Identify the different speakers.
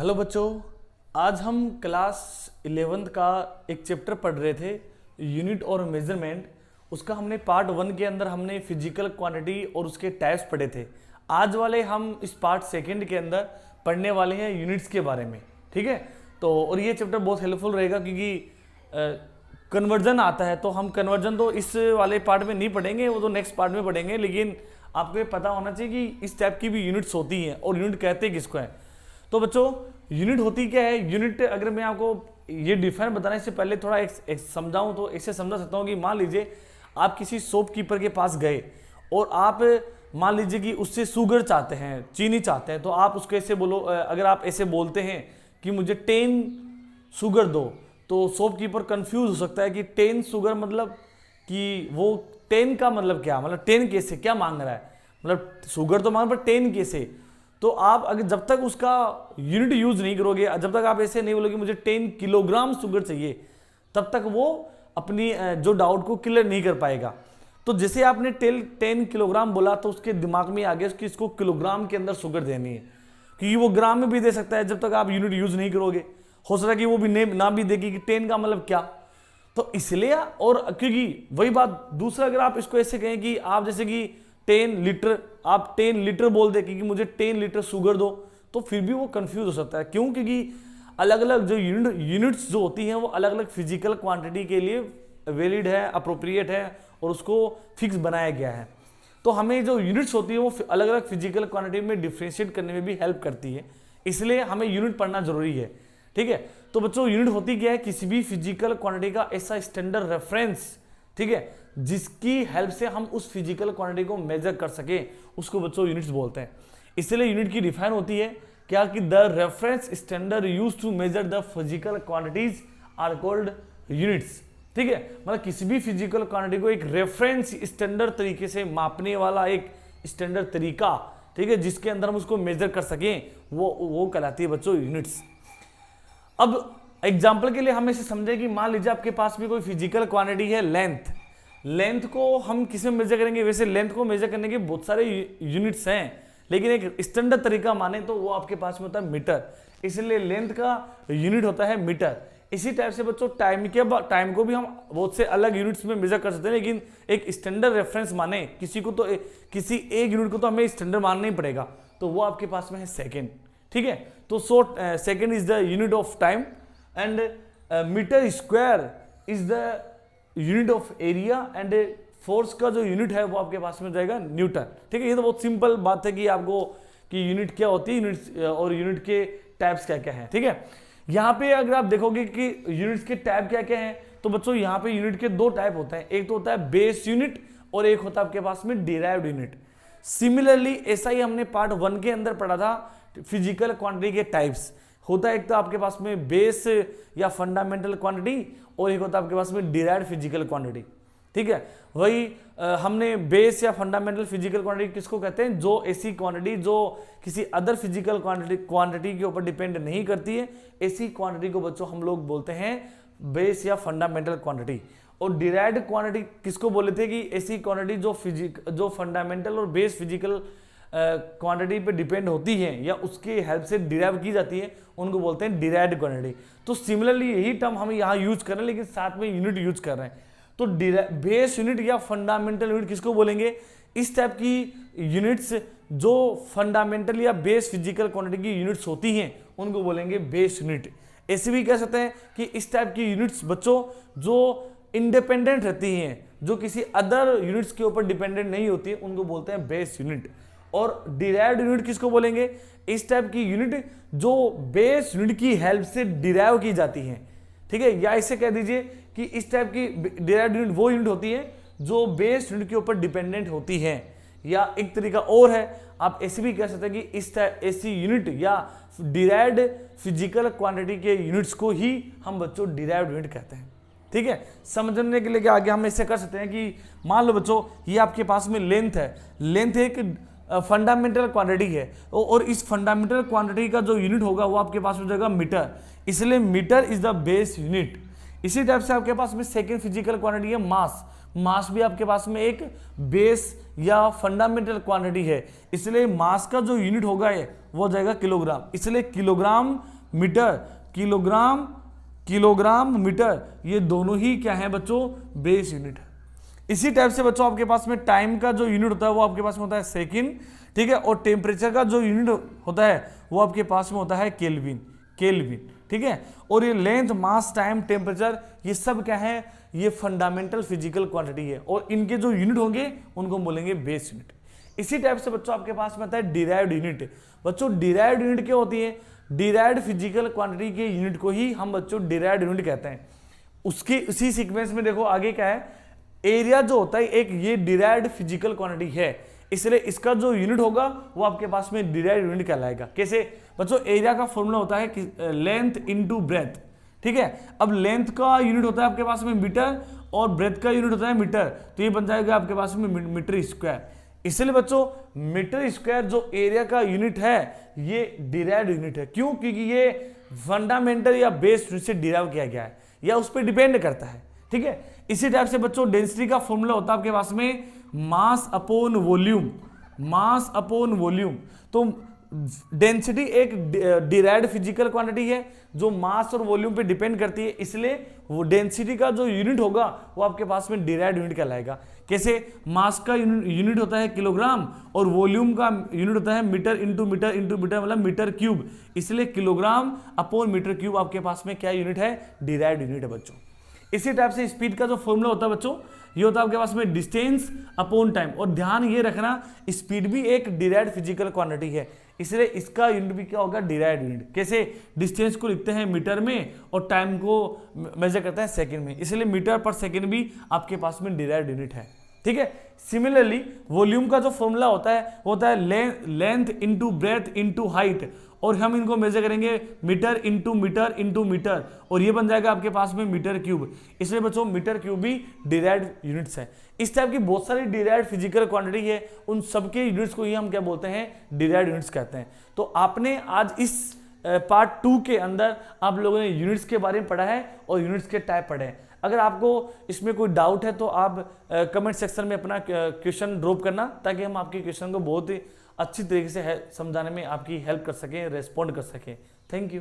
Speaker 1: Hello बच्चों, आज हम क्लास 11th का एक चैप्टर पढ़ रहे थे, यूनिट और मेजरमेंट। उसका हमने पार्ट 1 के अंदर हमने फिजिकल क्वांटिटी और उसके टाइप्स पढ़े थे। आज वाले हम इस पार्ट 2 के अंदर पढ़ने वाले हैं यूनिट्स के बारे में। ठीक है, तो और ये चैप्टर बहुत हेल्पफुल रहेगा क्योंकि कन्वर्जन आता है। तो हम कन्वर्जन तो इस वाले पार्ट में नहीं पढ़ेंगे, वो तो नेक्स्ट पार्ट में पढ़ेंगे, लेकिन आपको ये पता होना चाहिए कि इस टाइप की भी यूनिट्स होती हैं और यूनिट कहते हैं किसको है। तो बच्चों, यूनिट होती क्या है? यूनिट अगर मैं आपको ये डिफाइन बताने से पहले थोड़ा एक समझाऊं तो ऐसे समझा सकता हूं कि मान लीजिए आप किसी शॉपकीपर के पास गए और आप मान लीजिए कि उससे शुगर चाहते हैं, चीनी चाहते हैं, तो आप उसको ऐसे बोलो, अगर आप ऐसे बोलते हैं कि मुझे 10 शुगर दो, तो शॉपकीपर कंफ्यूज हो सकता है कि 10 शुगर मतलब कि वो 10 का मतलब क्या, मतलब 10 कैसे, क्या मांग रहा है, मतलब शुगर तो मांग पर 10 कैसे। तो आप अगर जब तक उसका यूनिट यूज नहीं करोगे, जब तक आप ऐसे नहीं बोलोगे मुझे 10 किलोग्राम शुगर चाहिए, तब तक वो अपनी जो डाउट को क्लियर नहीं कर पाएगा। तो जैसे आपने 10 किलोग्राम बोला तो उसके दिमाग में आ गया कि इसको किलोग्राम के अंदर शुगर देनी है, क्योंकि वो ग्राम में भी दे सकता है। जब तक आप यूनिट यूज नहीं करोगे, हो सकता है कि वो भी ना भी देगी कि 10 का मतलब क्या। तो इसलिए, और क्योंकि वही बात दूसरा, अगर आप इसको ऐसे कहें कि आप जैसे कि 10 लीटर, आप 10 लीटर बोल दे कि मुझे 10 लीटर शुगर दो, तो फिर भी वो कंफ्यूज हो सकता है। क्यों? क्योंकि अलग अलग जो यूनिट्स जो होती हैं वो अलग अलग फिजिकल क्वांटिटी के लिए वैलिड है, अप्रोप्रिएट है और उसको फिक्स बनाया गया है। तो हमें जो यूनिट्स होती है वो अलग अलग फिजिकल क्वांटिटी में डिफ्रेंशिएट करने में भी हेल्प करती है, इसलिए हमें यूनिट पढ़ना जरूरी है। ठीक है, तो बच्चों यूनिट होती क्या है? किसी भी फिजिकल क्वांटिटी का ऐसा स्टैंडर्ड रेफरेंस, ठीक है, जिसकी हेल्प से हम उस फिजिकल क्वांटिटी को मेजर कर सके, उसको बच्चों यूनिट्स बोलते हैं। इसलिए यूनिट की डिफाइन होती है क्या कि the reference standard used to measure the physical quantities are called units. ठीक है, मतलब किसी भी फिजिकल क्वांटिटी को एक रेफरेंस स्टैंडर्ड तरीके से मापने वाला एक स्टैंडर्ड तरीका, ठीक है, जिसके अंदर हम उसको मेजर कर सकें, वो कहलाती है बच्चों यूनिट्स। अब एग्जाम्पल के लिए हम इसे समझे कि मान लीजिए आपके पास भी कोई फिजिकल क्वांटिटी है लेंथ को हम किस में मेजर करेंगे? वैसे लेंथ को मेजर करने के बहुत सारे यूनिट्स हैं, लेकिन एक स्टैंडर्ड तरीका माने तो वो आपके पास में होता है मीटर, इसलिए लेंथ का यूनिट होता है मीटर। इसी टाइप से बच्चों टाइम को भी हम बहुत से अलग यूनिट्स में मेजर कर सकते हैं, लेकिन एक स्टैंडर्ड रेफरेंस माने किसी एक यूनिट को तो हमें स्टैंडर्ड मानना ही पड़ेगा, तो वो आपके पास में है सेकेंड। ठीक है, तो second is the unit of time and metre square is the unit of area and force का जो यूनिट है वो आपके पास में जाएगा न्यूटन। ठीक है, ये तो बहुत सिंपल बात है कि आपको कि यूनिट क्या होती है, यूनिट और यूनिट के टाइप्स क्या क्या हैं। ठीक है, यहाँ पे अगर आप देखोगे कि यूनिट्स के टाइप क्या क्या हैं, तो बच्चों यहाँ पे यूनिट के 2 टाइप होते हैं, एक तो होता है बेस यूनिट और एक होता है आपके पास में डिराइव्ड यूनिट। सिमिलरली ऐसा ही हमने पार्ट 1 के अंदर पढ़ा था, फिजिकल क्वांटिटी के टाइप्स होता है, एक तो आपके पास में बेस या फंडामेंटल क्वांटिटी और एक होता है आपके पास में डिराइव्ड फिजिकल क्वांटिटी। ठीक है, वही हमने बेस या फंडामेंटल फिजिकल क्वांटिटी किसको कहते हैं? जो ऐसी क्वांटिटी जो किसी अदर फिजिकल क्वांटिटी के ऊपर डिपेंड नहीं करती है, ऐसी क्वांटिटी को बच्चों हम लोग बोलते हैं बेस या फंडामेंटल क्वांटिटी। और डिराइव्ड क्वांटिटी किसको बोले थे? कि ऐसी क्वांटिटी जो फंडामेंटल और बेस फिजिकल क्वांटिटी पे डिपेंड होती है या उसके हेल्प से डिराइव की जाती है, उनको बोलते हैं डिराइव्ड क्वांटिटी। तो सिमिलरली यही टर्म हम यहाँ यूज कर रहे हैं, लेकिन साथ में यूनिट यूज कर रहे हैं। तो बेस यूनिट या फंडामेंटल यूनिट किसको बोलेंगे? इस टाइप की यूनिट्स जो फंडामेंटल या बेस फिजिकल क्वांटिटी की यूनिट्स होती हैं, उनको बोलेंगे बेस यूनिट। ऐसे भी कह सकते हैं कि इस टाइप की यूनिट्स बच्चों जो इंडिपेंडेंट रहती हैं, जो किसी अदर यूनिट्स के ऊपर डिपेंडेंट नहीं होती है, उनको बोलते हैं बेस यूनिट। और डिराइव्ड यूनिट किसको बोलेंगे? इस टाइप की यूनिट जो बेस यूनिट की हेल्प से डिराइव की जाती है। ठीक है, या इसे कह दीजिए कि इस टाइप की डिराइव्ड यूनिट वो यूनिट होती है जो बेस यूनिट के ऊपर डिपेंडेंट होती है। या एक तरीका और है, आप ऐसे भी कह सकते हैं कि इस ऐसी यूनिट या डिराइव्ड फिजिकल क्वांटिटी के यूनिट्स को ही हम बच्चों डिराइव्ड यूनिट कहते हैं। ठीक है, समझने के लिए आगे हम ऐसे कर सकते हैं कि मान लो बच्चों ये आपके पास में लेंथ है, लेंथ एक फंडामेंटल क्वांटिटी है और इस फंडामेंटल क्वांटिटी का जो यूनिट होगा वो आपके पास हो जाएगा मीटर, इसलिए metre is the base unit. इसी टाइप से आपके पास में सेकेंड फिजिकल क्वांटिटी है मास भी आपके पास में एक बेस या फंडामेंटल क्वांटिटी है, इसलिए मास का जो यूनिट होगा वो हो जाएगा किलोग्राम, इसलिए kilogram metre, kilogram, kilogram, metre, ये दोनों ही क्या है बच्चों, बेस यूनिट है। इसी टाइप से बच्चों आपके पास में टाइम का जो यूनिट होता है वो आपके पास में होता है सेकंड, ठीक है, और टेम्परेचर का जो यूनिट होता है वो आपके पास में होता है केल्विन, केल्विन, ठीक है। और ये लेंथ, मास, टाइम, टेम्परेचर, ये सब क्या है, ये फंडामेंटल फिजिकल क्वांटिटी है, और इनके जो यूनिट होंगे उनको हम बोलेंगे बेस यूनिट। इसी टाइप से बच्चों आपके पास में आता है डिराइव्ड यूनिट। बच्चों डिराइव्ड यूनिट क्या होती है, डिराइव्ड फिजिकल क्वांटिटी के यूनिट को ही हम बच्चों डिराइव्ड यूनिट कहते हैं। उसकी उसी सीक्वेंस में देखो आगे क्या है, एरिया जो होता है एक ये डिराइव्ड फिजिकल क्वांटिटी है, इसलिए इसका जो यूनिट होगा वो आपके पास में डिराइव्ड यूनिट कहलाएगा। कैसे बच्चों, एरिया का फॉर्मूला होता है लेंथ इनटू ब्रेथ, ठीक है। अब लेंथ का यूनिट होता है आपके पास में मीटर और ब्रेथ का यूनिट होता है मीटर, तो ये बन जाएगा आपके पास में मीटर स्क्वायर। इसलिए बच्चों मीटर स्क्वायर जो एरिया का यूनिट है ये डिराइव्ड यूनिट है। क्यों? क्योंकि ये फंडामेंटल या बेस यूनिट से डिराइव किया गया है या उस पर डिपेंड करता है, ठीक है। इसी टाइप से बच्चों डेंसिटी का फॉर्मूला होता है आपके पास में mass upon volume, mass upon volume. तो डेंसिटी एक डिराइव्ड फिजिकल क्वांटिटी है जो मास और वॉल्यूम पे डिपेंड करती है, इसलिए वो डेंसिटी का जो यूनिट होगा वो आपके पास में डिराइव्ड यूनिट कहलाएगा। कैसे? मास का यूनिट होता है किलोग्राम और वॉल्यूम का यूनिट होता है metre into metre into metre, मतलब मीटर क्यूब, इसलिए किलोग्राम अपॉन मीटर क्यूब आपके पास में क्या यूनिट है, डिराइव्ड यूनिट है बच्चों। इसी टाइप से स्पीड का जो फॉर्मूला होता है बच्चों, ये होता है आपके पास में डिस्टेंस अपॉन टाइम। और ध्यान ये रखना स्पीड भी एक डिराइव्ड फिजिकल क्वांटिटी है, इसलिए इसका यूनिट भी क्या होगा, डिराइव्ड यूनिट। कैसे? डिस्टेंस को लिखते हैं मीटर में और टाइम को मेजर करते हैं सेकंड में, इसलिए मीटर पर सेकंड भी आपके पास में डिराइव्ड यूनिट है, ठीक है। सिमिलरली वॉल्यूम का जो फॉर्मूला होता है length into breadth into height, और हम इनको मेजर करेंगे metre into metre into metre, और ये बन जाएगा आपके पास में मीटर क्यूब। इसलिए बच्चों मीटर क्यूब भी डिराइव्ड यूनिट्स है। इस टाइप की बहुत सारी डिराइव्ड फिजिकल क्वांटिटी है, उन सबके यूनिट्स को ही हम क्या बोलते हैं, डिराइव्ड यूनिट्स कहते हैं। तो आपने आज इस पार्ट 2 के अंदर आप लोगों ने यूनिट्स के बारे में पढ़ा है और यूनिट्स के टाइप पढ़े हैं। अगर आपको इसमें कोई डाउट है तो आप कमेंट सेक्शन में अपना क्वेश्चन ड्रॉप करना, ताकि हम आपके क्वेश्चन को बहुत ही अच्छी तरीके से समझाने में आपकी हेल्प कर सकें, रेस्पॉन्ड कर सकें। Thank you.